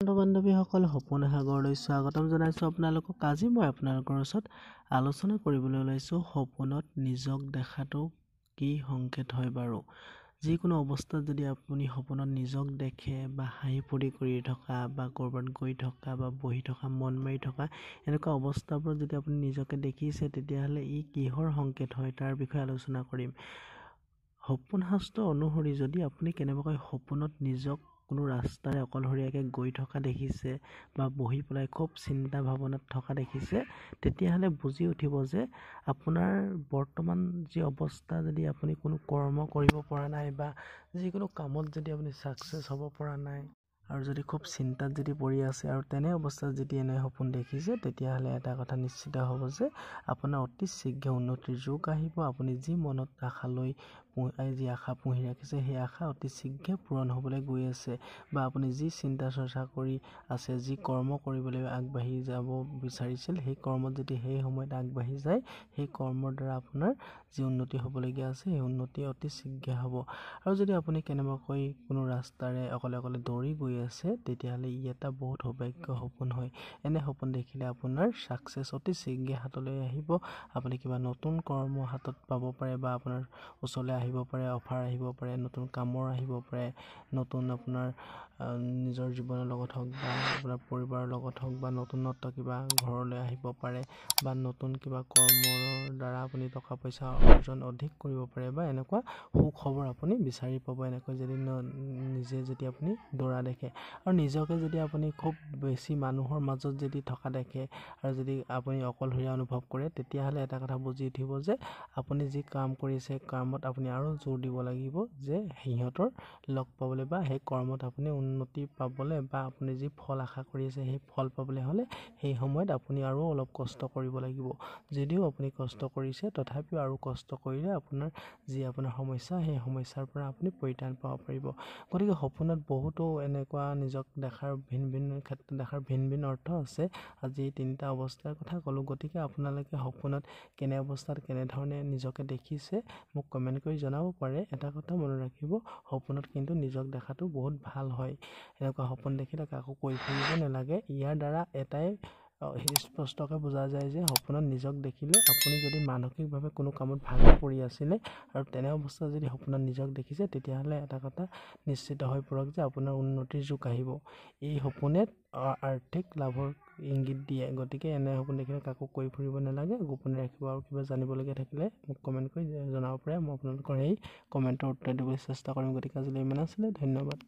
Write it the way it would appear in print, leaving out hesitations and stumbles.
বন্ধু-বান্ধৱীসকল, সপোন সাগৰলৈ স্বাগতম জনাইছোঁ আপোনালোকক। আজি মই আপোনালোকৰ ওচৰত আলোচনা কৰিবলৈ ওলাইছোঁ সপোনত নিজক দেখাটো কি সংকেত হয় বাৰু। যিকোনো অৱস্থাত যদি আপুনি সপোনত নিজক দেখে বা হাঁহি ফূৰ্তি কৰি থকা বা ক'ৰবাত গৈ থকা বা বহি থকা মন মাৰি থকা এনেকুৱা অৱস্থাবোৰত যদি আপুনি নিজকে দেখিছে, তেতিয়াহ'লে ই কিহৰ সংকেত হয় তাৰ বিষয়ে আলোচনা কৰিম। সপোন শাস্ত্ৰ অনুসৰি যদি আপুনি কেনেবাকৈ সপোনত নিজক কোনো ৰাস্তাৰে অকলশৰীয়াকৈ গৈ থকা দেখিছে বা বহি পেলাই খুব চিন্তা ভাৱনাত থকা দেখিছে, তেতিয়াহ'লে বুজি উঠিব যে আপোনাৰ বৰ্তমান যি অৱস্থা, যদি আপুনি কোনো কৰ্ম কৰিব পৰা নাই বা যিকোনো কামত যদি আপুনি ছাকচেছ হ'ব পৰা নাই আৰু যদি খুব চিন্তাত যদি পৰি আছে আৰু তেনে অৱস্থাত যদি এনে সপোন দেখিছে, তেতিয়াহ'লে এটা কথা নিশ্চিত হ'ব যে আপোনাৰ অতি শীঘ্ৰে উন্নতিৰ যুগ আহিব। আপুনি যি মনত যি আশা পুহি ৰাখিছে, সেই আশা অতি শীঘ্ৰে পূৰণ হ'বলৈ গৈ আছে, বা আপুনি যি চিন্তা চৰ্চা কৰি আছে, যি কৰ্ম কৰিবলৈ আগবাঢ়ি যাব বিচাৰিছিল, সেই কৰ্মত যদি সেই সময়ত আগবাঢ়ি যায়, সেই কৰ্মৰ দ্বাৰা আপোনাৰ যি উন্নতি হ'বলগীয়া আছে, সেই উন্নতি অতি শীঘ্ৰে হ'ব। আৰু যদি আপুনি কেনেবাকৈ কোনো ৰাস্তাৰে অকলে দৌৰি গৈ আছে, তেতিয়াহ'লে ই এটা বহুত সৌভাগ্য সপোন হয়। এনে সপোন দেখিলে আপোনাৰ ছাকচেছ অতি শীঘ্ৰে হাতলৈ আহিব। আপুনি কিবা নতুন কৰ্ম হাতত পাব পাৰে বা আপোনাৰ ওচৰলৈ আহিব পাৰে, অফাৰ আহিব পাৰে, নতুন কামৰ আহিব পাৰে, নতুন আপোনাৰ নিজৰ জীৱনৰ লগত হওক বা আপোনাৰ পৰিবাৰৰ লগত হওক বা নতুনত্ব কিবা ঘৰলৈ আহিব পাৰে, বা নতুন কিবা কৰ্মৰ দ্বাৰা আপুনি টকা পইচা অৰ্জন অধিক কৰিব পাৰে, বা এনেকুৱা সুখবৰ আপুনি বিচাৰি পাব। এনেকৈ যদি নিজে যদি আপুনি দৌৰা দেখে আৰু নিজকে যদি আপুনি খুব বেছি মানুহৰ মাজত যদি থকা দেখে আৰু যদি আপুনি অকলশৰীয়া অনুভৱ কৰে, তেতিয়াহ'লে এটা কথা বুজি উঠিব যে আপুনি যি কাম কৰিছে, কামত আপুনি আৰু জোৰ দিব লাগিব, যে সিহঁতৰ লগ পাবলৈ বা সেই কৰ্মত আপুনি উন্নতি পাবলৈ বা আপুনি যি ফল আশা কৰি আছে, সেই ফল পাবলৈ হ'লে সেই সময়ত আপুনি আৰু অলপ কষ্ট কৰিব লাগিব। যদিও আপুনি কষ্ট কৰিছে, তথাপিও আৰু কষ্ট কৰিলে আপোনাৰ যি আপোনাৰ সমস্যা, সেই সমস্যাৰ পৰা আপুনি পৰিত্ৰাণ পাব পাৰিব। গতিকে সপোনত বহুতো এনেকুৱা নিজক দেখাৰ ভিন ক্ষেত্ৰত দেখাৰ ভিন অৰ্থ আছে। আজি তিনিটা অৱস্থাৰ কথা ক'লোঁ। গতিকে আপোনালোকে সপোনত কেনে অৱস্থাত কেনেধৰণে নিজকে দেখিছে মোক কমেণ্ট কৰি জনাব পাৰে। এটা কথা মনত ৰাখিব, সপোনত কিন্তু নিজক দেখাটো বহুত ভাল হয়। এনেকুৱা সপোন দেখিলে কাকো কৈ ফুৰিব নালাগে। ইয়াৰ দ্বাৰা এটাই স্পষ্টকৈ বুজা যায় যে সপোনত নিজক দেখিলে আপুনি যদি মানসিকভাৱে কোনো কামত ভাগি পৰি আছিলে আৰু তেনে অৱস্থাত যদি সপোনত নিজক দেখিছে, তেতিয়াহ'লে এটা কথা নিশ্চিত হৈ পৰক যে আপোনাৰ উন্নতিৰ যুগ আহিব। এই সপোনে আৰ্থিক লাভৰ ইংগিত দিয়ে। গতিকে এনে সপোন দেখিলে কাকো কৈ ফুৰিব নালাগে, গোপনে ৰাখিব। আৰু কিবা জানিবলগীয়া থাকিলে মোক কমেণ্ট কৰি জনাব পাৰে। মই আপোনালোকৰ এই কমেণ্টৰ উত্তৰ দিবলৈ চেষ্টা কৰিম। গতিকে আজিলৈ ইমান আছিলে। ধন্যবাদ।